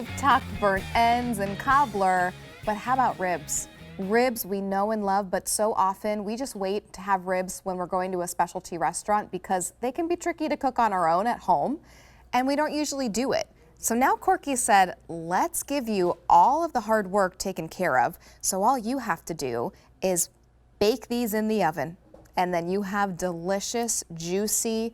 We've talked burnt ends and cobbler, but how about ribs? Ribs we know and love, but so often we just wait to have ribs when we're going to a specialty restaurant because they can be tricky to cook on our own at home, and we don't usually do it. So now Corky said, let's give you all of the hard work taken care of, so all you have to do is bake these in the oven, and then you have delicious, juicy,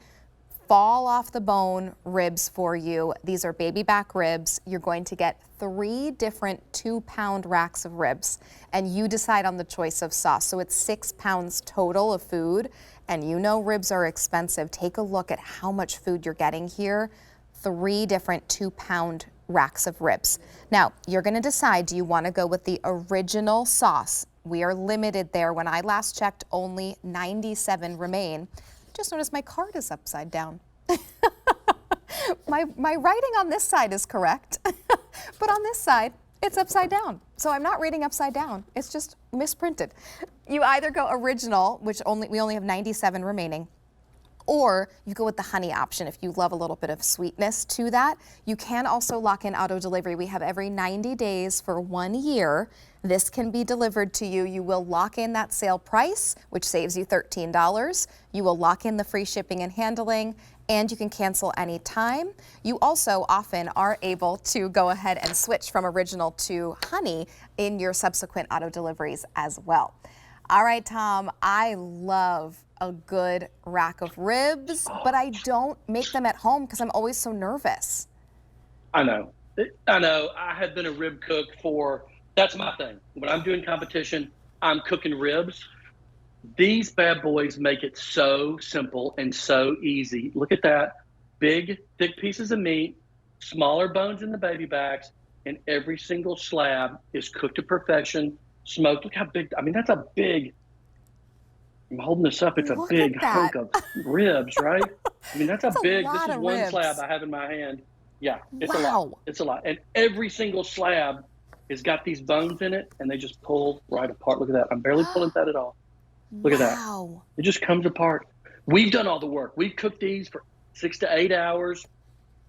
fall off the bone ribs for you. These are baby back ribs. You're going to get 3 different 2-pound racks of ribs, and you decide on the choice of sauce. So it's 6 pounds total of food, and you know ribs are expensive. Take a look at how much food you're getting here. 3 different 2-pound racks of ribs. Now, you're gonna decide, do you wanna go with the original sauce? We are limited there. When I last checked, only 97 remain. Just noticed my card is upside down. my writing on this side is correct, but on this side, it's upside down. So I'm not reading upside down. It's just misprinted. You either go original, which we only have 97 remaining, or you go with the honey option if you love a little bit of sweetness to that. You can also lock in auto delivery. We have every 90 days for 1 year. This can be delivered to you. You will lock in that sale price, which saves you $13. You will lock in the free shipping and handling, and you can cancel anytime. You also often are able to go ahead and switch from original to honey in your subsequent auto deliveries as well. All right, Tom, I love a good rack of ribs, but I don't make them at home because I'm always so nervous. I know. I have been a rib cook that's my thing. When I'm doing competition, I'm cooking ribs. These bad boys make it so simple and so easy. Look at that. Big, thick pieces of meat, smaller bones in the baby backs, and every single slab is cooked to perfection, smoked. Look how big, that's a big, I'm holding this up, it's a big hunk of ribs, right? That's a big, this is one ribs. slab I have in my hand. Yeah, it's a Wow. lot. It's a lot. And every single slab has got these bones in it, and they just pull right apart. Look at that. I'm barely pulling that at all. Look at that. Wow. It just comes apart. We've done all the work. We've cooked these for 6 to 8 hours,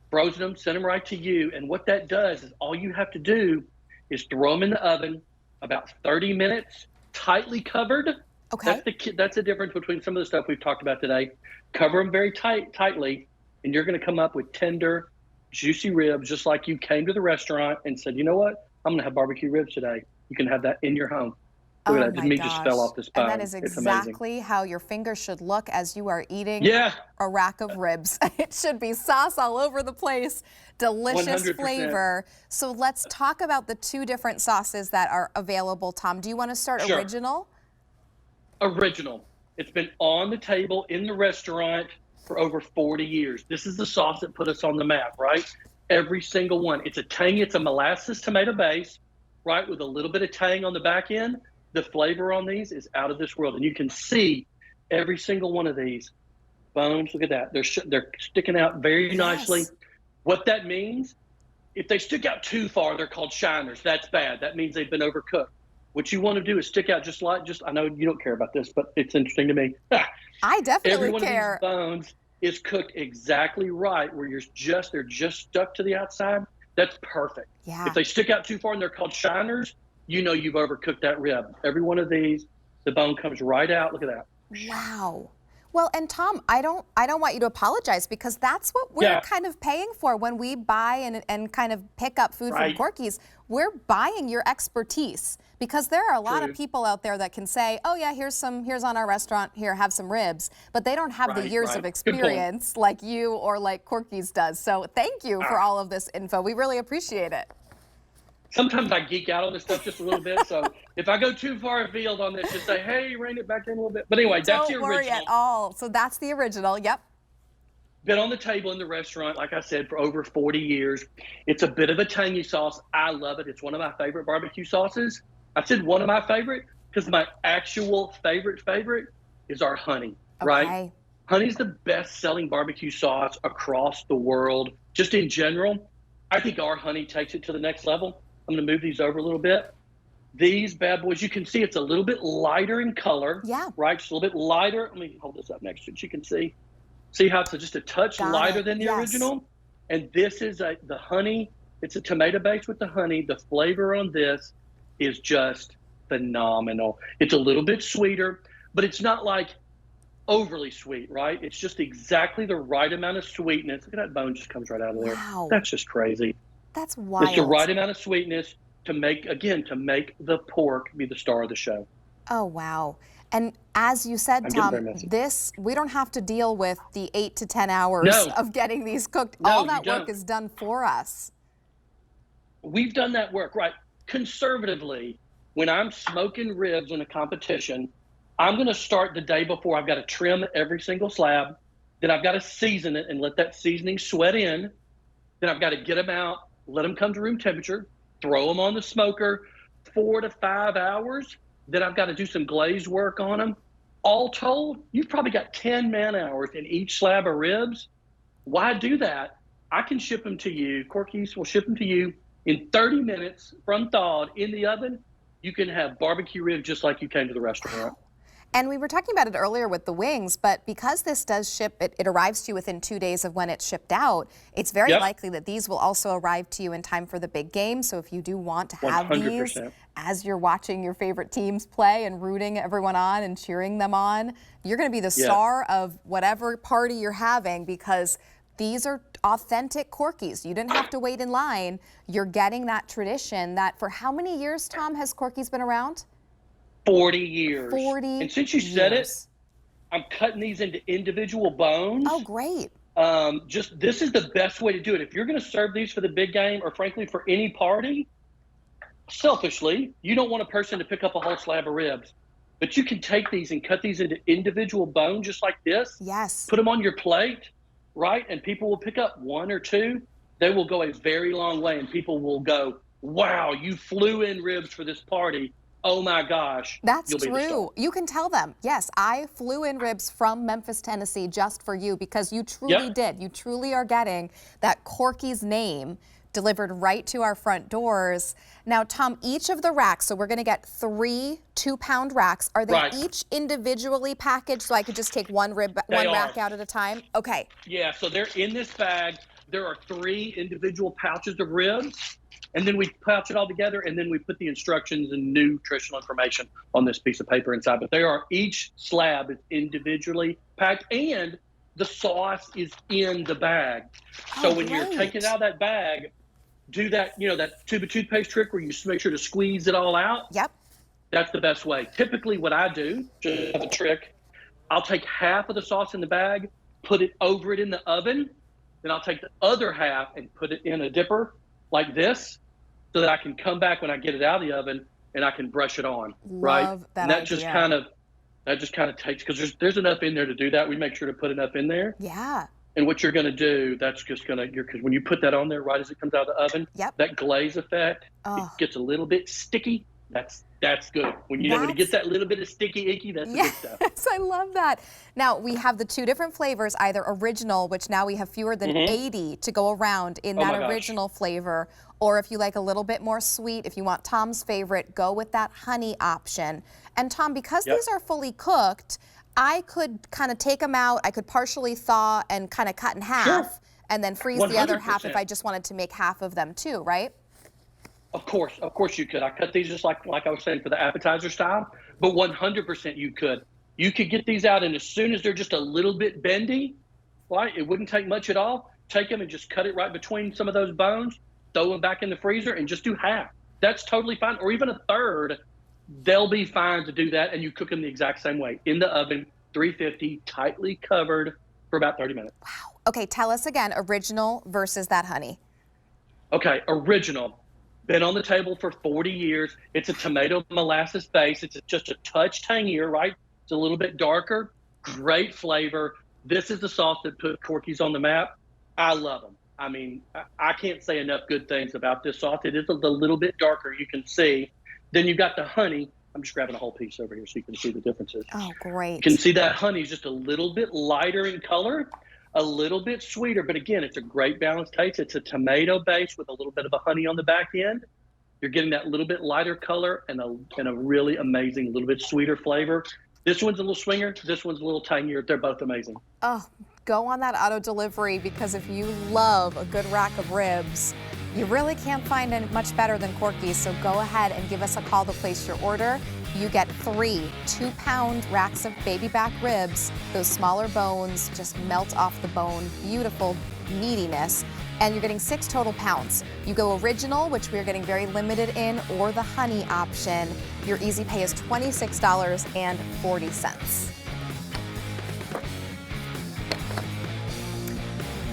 frozen them, sent them right to you. And what that does is all you have to do is throw them in the oven about 30 minutes, tightly covered. Okay. That's the difference between some of the stuff we've talked about today. Cover them very tightly, and you're going to come up with tender, juicy ribs, just like you came to the restaurant and said, you know what? I'm going to have barbecue ribs today. You can have that in your home. Look at that. My Meat just fell off this bone. And that is exactly how your fingers should look as you are eating a rack of ribs. It should be sauce all over the place, delicious 100%. flavor. So let's talk about the 2 different sauces that are available, Tom. Do you want to start Sure. original? Original. It's been on the table in the restaurant for over 40 years. This is the sauce that put us on the map, right? Every single one. It's a molasses tomato base, right, with a little bit of tang on the back end. The flavor on these is out of this world. And you can see every single one of these bones. Look at that. They're sticking out very nicely. What that means, if they stick out too far, they're called shiners. That's bad. That means they've been overcooked. What you want to do is stick out just I know you don't care about this, but it's interesting to me. I definitely Every one care. of these bones is cooked exactly right, where they're just stuck to the outside. That's perfect. Yeah. If they stick out too far and they're called shiners, you know you've overcooked that rib. Every one of these, the bone comes right out. Look at that. Wow. Well, and Tom, I don't want you to apologize because that's what we're kind of paying for when we buy and kind of pick up food from Corky's. We're buying your expertise because there are a lot of people out there that can say, oh yeah, here's on our restaurant, here, have some ribs, but they don't have the years of experience like you or like Corky's does. So thank you for all of this info. We really appreciate it. Sometimes I geek out on this stuff just a little bit, so if I go too far afield on this, just say, hey, rein it back in a little bit. But anyway, that's the original. Don't worry at all. So that's the original, yep. Been on the table in the restaurant, like I said, for over 40 years. It's a bit of a tangy sauce. I love it. It's one of my favorite barbecue sauces. I said one of my favorite because my actual favorite is our honey, right? Honey's the best-selling barbecue sauce across the world. Just in general, I think our honey takes it to the next level. I'm going to move these over a little bit. These bad boys, you can see it's a little bit lighter in color. Yeah. Right? Just a little bit lighter. Let me hold this up next to it. You can see how it's just a touch lighter than the original. And this is the honey It's a tomato base with the honey. The flavor on this is just phenomenal. It's a little bit sweeter, but it's not like overly sweet, right? It's just exactly the right amount of sweetness. Look at that bone just comes right out of there. Wow. That's just crazy. That's wild. It's the right amount of sweetness to make the pork be the star of the show. Oh, wow. And as you said, Tom, we don't have to deal with the 8 to 10 hours of getting these cooked. All that work is done for us. We've done that work, right? Conservatively, when I'm smoking ribs in a competition, I'm going to start the day before. I've got to trim every single slab. Then I've got to season it and let that seasoning sweat in. Then I've got to get them out, let them come to room temperature, throw them on the smoker, 4 to 5 hours. Then I've got to do some glaze work on them. All told, you've probably got 10 man hours in each slab of ribs. Why do that? I can ship them to you. Corky's will ship them to you in 30 minutes from thawed in the oven. You can have barbecue ribs just like you came to the restaurant. And we were talking about it earlier with the wings, but because this does ship, it arrives to you within 2 days of when it's shipped out, it's very likely that these will also arrive to you in time for the big game. So if you do want to have 100%. These as you're watching your favorite teams play and rooting everyone on and cheering them on, you're going to be the star of whatever party you're having, because these are authentic Corkys. You didn't have to wait in line. You're getting that tradition that for how many years, Tom, has Corky's been around? 40 years. 40 And since you said it, I'm cutting these into individual bones. Oh, great. This is the best way to do it. If you're going to serve these for the big game, or frankly for any party, selfishly, you don't want a person to pick up a whole slab of ribs. But you can take these and cut these into individual bones just like this. Yes. Put them on your plate, right? And people will pick up 1 or 2. They will go a very long way, and people will go, wow, you flew in ribs for this party. Oh my gosh. That's true. You can tell them, yes, I flew in ribs from Memphis, Tennessee just for you, because you truly did. You truly are getting that Corky's name delivered right to our front doors. Now, Tom, each of the racks, so we're going to get 3 2-pound racks. Are they each individually packaged, so I could just take one rack out at a time? Okay. Yeah, so they're in this bag. There are 3 individual pouches of ribs. And then we pouch it all together, and then we put the instructions and nutritional information on this piece of paper inside. But each slab is individually packed, and the sauce is in the bag. So when you're taking it out of that bag, do that, that tube of toothpaste trick where you make sure to squeeze it all out. Yep. That's the best way. Typically what I do, just have a trick, I'll take half of the sauce in the bag, put it over it in the oven, then I'll take the other half and put it in a dipper like this, so that I can come back when I get it out of the oven and I can brush it on. Love that and that idea. just kind of takes, because there's enough in there to do that. We make sure to put enough in there. Yeah. And what you're going to do, because when you put that on there right as it comes out of the oven, that glaze effect, it gets a little bit sticky. That's good. When when it gets that little bit of sticky icky, that's the good stuff. Yes, I love that. Now, we have the 2 different flavors, either original, which now we have fewer than 80 to go around in that original flavor, or if you like a little bit more sweet, if you want Tom's favorite, go with that honey option. And Tom, because these are fully cooked, I could kind of take them out. I could partially thaw and kind of cut in half, and then freeze 100%. The other half if I just wanted to make half of them too, right? Of course you could. I cut these just like I was saying for the appetizer style, but 100% you could. You could get these out, and as soon as they're just a little bit bendy, right, it wouldn't take much at all. Take them and just cut it right between some of those bones, throw them back in the freezer, and just do half. That's totally fine, or even a third. They'll be fine to do that, and you cook them the exact same way in the oven, 350, tightly covered for about 30 minutes. Wow. Okay, tell us again, original versus that honey. Okay, original. Been on the table for 40 years. It's a tomato molasses base. It's just a touch tangier, right? It's a little bit darker. Great flavor. This is the sauce that put Corky's on the map. I love them. I mean, I can't say enough good things about this sauce. It is a little bit darker, you can see. Then you've got the honey. I'm just grabbing a whole piece over here so you can see the differences. Oh, great. You can see that honey is just a little bit lighter in color, a little bit sweeter, but again, it's a great balanced taste. It's a tomato base with a little bit of a honey on the back end. You're getting that little bit lighter color and a really amazing, little bit sweeter flavor. This one's a little swinger. This one's a little tangier. They're both amazing. Oh, go on that auto delivery, because if you love a good rack of ribs, You really can't find it much better than Corky's, so go ahead and give us a call to place your order. You get 3 2-pound racks of baby back ribs. Those smaller bones just melt off the bone. Beautiful meatiness. And you're getting 6 total pounds. You go original, which we are getting very limited in, or the honey option. Your easy pay is $26.40.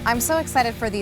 I'm so excited for these